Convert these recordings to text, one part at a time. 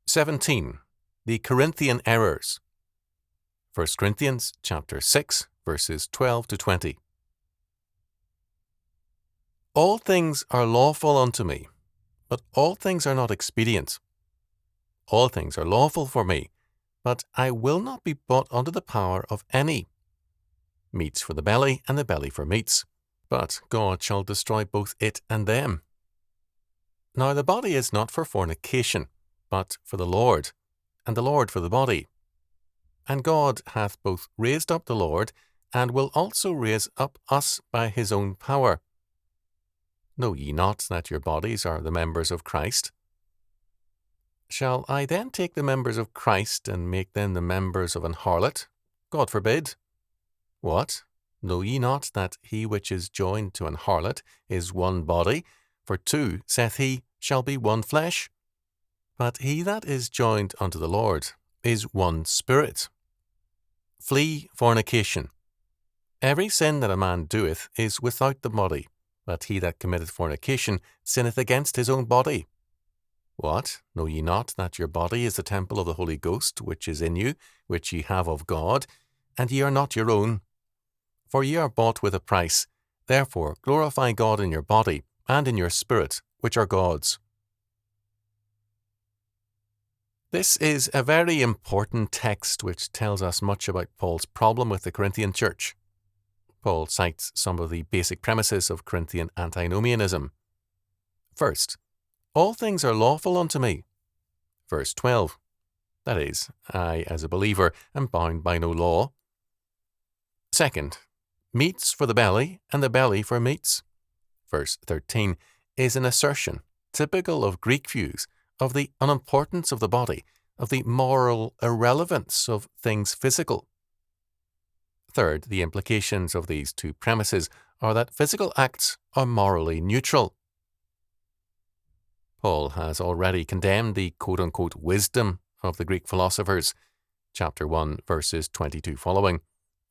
17. The Corinthian errors. 1 Corinthians chapter 6, verses 12 to 20. All things are lawful unto me, but all things are not expedient. All things are lawful for me, but I will not be brought under the power of any. Meats for the belly, and the belly for meats, but God shall destroy both it and them. Now the body is not for fornication, but for the Lord, and the Lord for the body. And God hath both raised up the Lord, and will also raise up us by his own power. Know ye not that your bodies are the members of Christ? Shall I then take the members of Christ, and make them the members of an harlot? God forbid. What? Know ye not that he which is joined to an harlot is one body? For two, saith he, shall be one flesh. But he that is joined unto the Lord is one spirit. Flee fornication. Every sin that a man doeth is without the body, but he that committeth fornication sinneth against his own body. What? Know ye not that your body is the temple of the Holy Ghost, which is in you, which ye have of God, and ye are not your own? For ye are bought with a price. Therefore glorify God in your body and in your spirit, which are God's. This is a very important text which tells us much about Paul's problem with the Corinthian church. Paul cites some of the basic premises of Corinthian antinomianism. First, all things are lawful unto me. Verse 12. That is, I, as a believer, am bound by no law. Second, meats for the belly, and the belly for meats. Verse 13 is an assertion, typical of Greek views, of the unimportance of the body, of the moral irrelevance of things physical. Third, the implications of these two premises are that physical acts are morally neutral. Paul has already condemned the quote-unquote wisdom of the Greek philosophers, chapter 1, verses 22 following,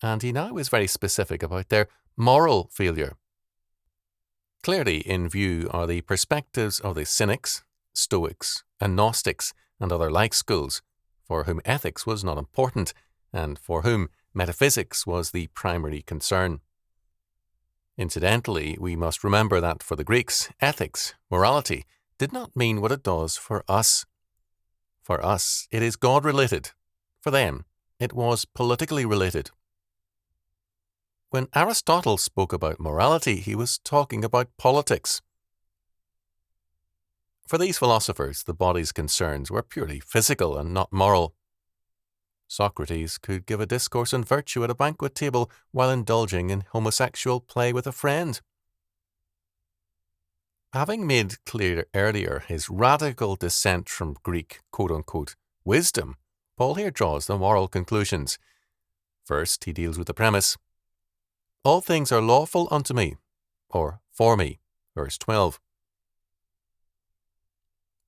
and he now is very specific about their moral failure. Clearly in view are the perspectives of the Cynics, Stoics, and Gnostics, and other like schools, for whom ethics was not important, and for whom metaphysics was the primary concern. Incidentally, we must remember that for the Greeks, ethics, morality, did not mean what it does for us. For us, it is God-related. For them, it was politically related. When Aristotle spoke about morality, he was talking about politics. For these philosophers, the body's concerns were purely physical and not moral. Socrates could give a discourse on virtue at a banquet table while indulging in homosexual play with a friend. Having made clear earlier his radical dissent from Greek quote-unquote wisdom, Paul here draws the moral conclusions. First, he deals with the premise. All things are lawful unto me, or for me, verse 12.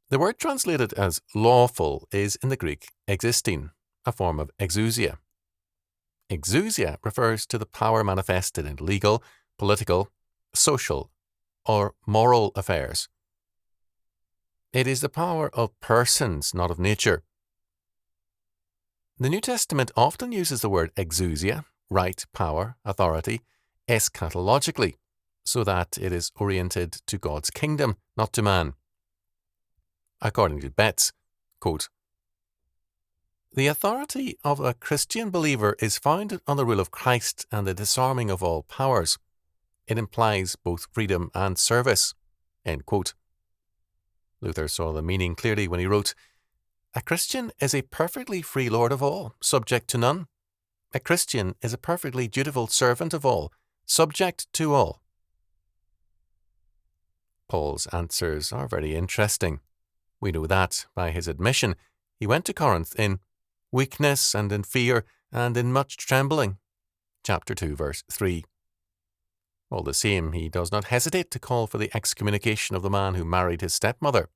The word translated as lawful is in the Greek existing, a form of exousia. Exousia refers to the power manifested in legal, political, social, or moral affairs. It is the power of persons, not of nature. The New Testament often uses the word exousia, right, power, authority, eschatologically, so that it is oriented to God's kingdom, not to man. According to Betts, quote, the authority of a Christian believer is founded on the rule of Christ and the disarming of all powers. It implies both freedom and service. End quote. Luther saw the meaning clearly when he wrote, a Christian is a perfectly free lord of all, subject to none. A Christian is a perfectly dutiful servant of all, subject to all. Paul's answers are very interesting. We know that, by his admission, he went to Corinth in weakness and in fear and in much trembling. Chapter 2, verse 3. All the same, he does not hesitate to call for the excommunication of the man who married his stepmother.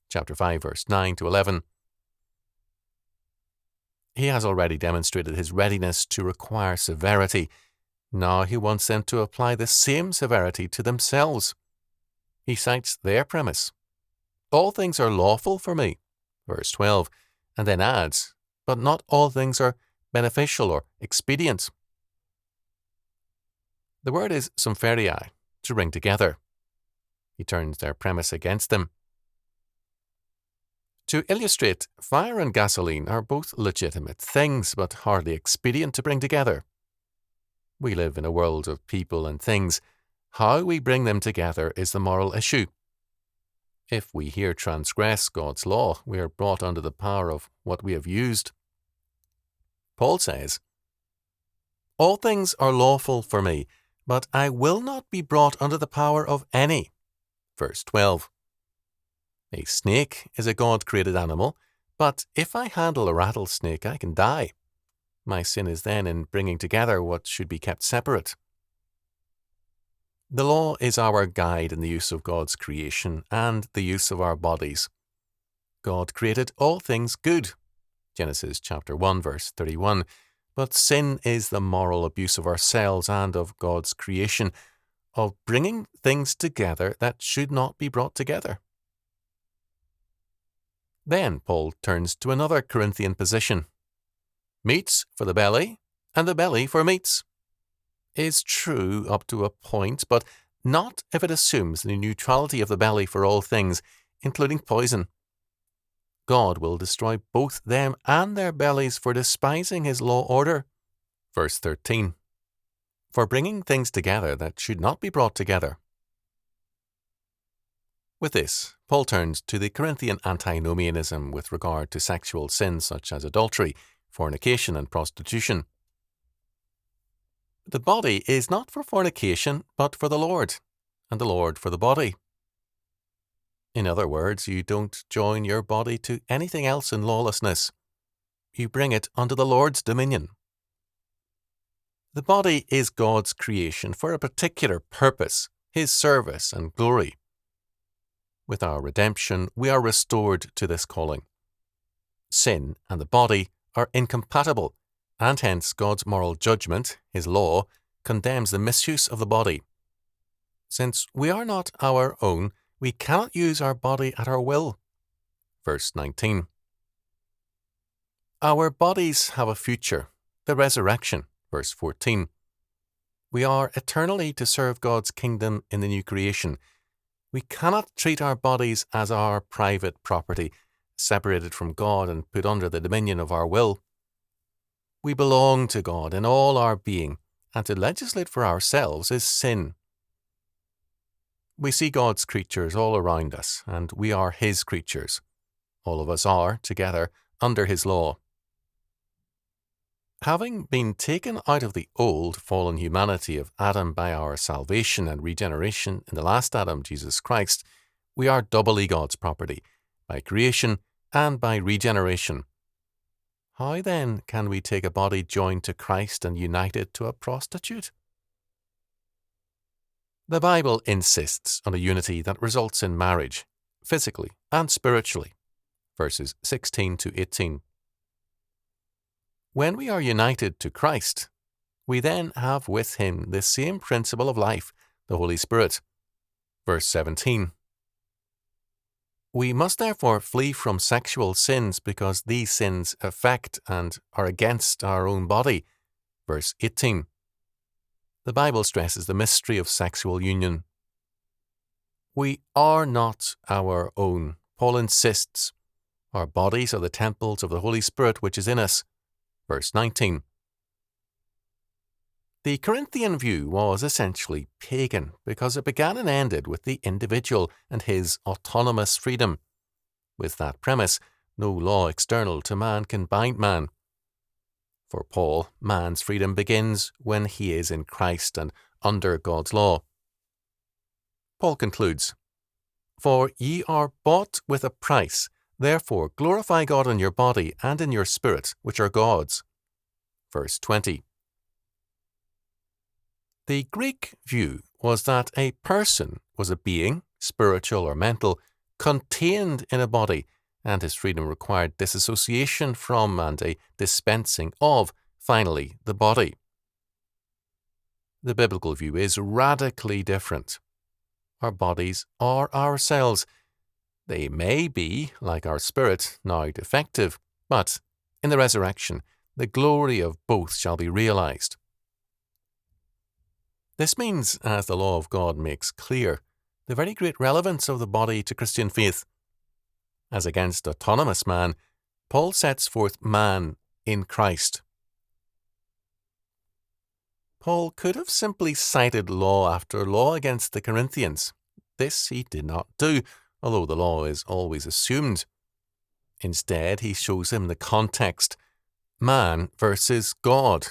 Chapter 5, verse 9 to 11. He has already demonstrated his readiness to require severity. Now he wants them to apply the same severity to themselves. He cites their premise. All things are lawful for me, verse 12, and then adds, but not all things are beneficial or expedient. The word is sympheriai, to bring together. He turns their premise against them. To illustrate, fire and gasoline are both legitimate things, but hardly expedient to bring together. We live in a world of people and things. How we bring them together is the moral issue. If we here transgress God's law, we are brought under the power of what we have used. Paul says, all things are lawful for me, but I will not be brought under the power of any. Verse 12. A snake is a God-created animal, but if I handle a rattlesnake, I can die. My sin is then in bringing together what should be kept separate. The law is our guide in the use of God's creation and the use of our bodies. God created all things good, Genesis chapter 1, verse 31, but sin is the moral abuse of ourselves and of God's creation, of bringing things together that should not be brought together. Then Paul turns to another Corinthian position. Meats for the belly, and the belly for meats. Is true up to a point, but not if it assumes the neutrality of the belly for all things, including poison. God will destroy both them and their bellies for despising his law order. Verse 13. For bringing things together that should not be brought together. With this, Paul turns to the Corinthian antinomianism with regard to sexual sins such as adultery, fornication, and prostitution. The body is not for fornication, but for the Lord, and the Lord for the body. In other words, you don't join your body to anything else in lawlessness. You bring it under the Lord's dominion. The body is God's creation for a particular purpose, his service and glory. With our redemption, we are restored to this calling. Sin and the body are incompatible, and hence God's moral judgment, his law, condemns the misuse of the body. Since we are not our own, we cannot use our body at our will. Verse 19. Our bodies have a future, the resurrection. Verse 14. We are eternally to serve God's kingdom in the new creation. We cannot treat our bodies as our private property, separated from God and put under the dominion of our will. We belong to God in all our being, and to legislate for ourselves is sin. We see God's creatures all around us, and we are his creatures. All of us are, together, under his law. Having been taken out of the old, fallen humanity of Adam by our salvation and regeneration in the last Adam, Jesus Christ, we are doubly God's property, by creation and by regeneration. How then can we take a body joined to Christ and united to a prostitute? The Bible insists on a unity that results in marriage, physically and spiritually. Verses 16 to 18. When we are united to Christ, we then have with him the same principle of life, the Holy Spirit. Verse 17. We must therefore flee from sexual sins because these sins affect and are against our own body. Verse 18. The Bible stresses the mystery of sexual union. We are not our own. Paul insists. Our bodies are the temples of the Holy Spirit which is in us. Verse 19. The Corinthian view was essentially pagan because it began and ended with the individual and his autonomous freedom. With that premise, no law external to man can bind man. For Paul, man's freedom begins when he is in Christ and under God's law. Paul concludes, For ye are bought with a price, therefore glorify God in your body and in your spirit, which are God's. Verse 20. The Greek view was that a person was a being, spiritual or mental, contained in a body, and his freedom required disassociation from and a dispensing of, finally, the body. The biblical view is radically different. Our bodies are ourselves. They may be, like our spirit, now defective, but in the resurrection, the glory of both shall be realized. This means, as the law of God makes clear, the very great relevance of the body to Christian faith. As against autonomous man, Paul sets forth man in Christ. Paul could have simply cited law after law against the Corinthians. This he did not do, although the law is always assumed. Instead, he shows him the context: man versus God,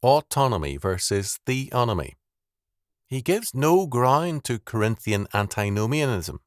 autonomy versus theonomy. He gives no ground to Corinthian antinomianism.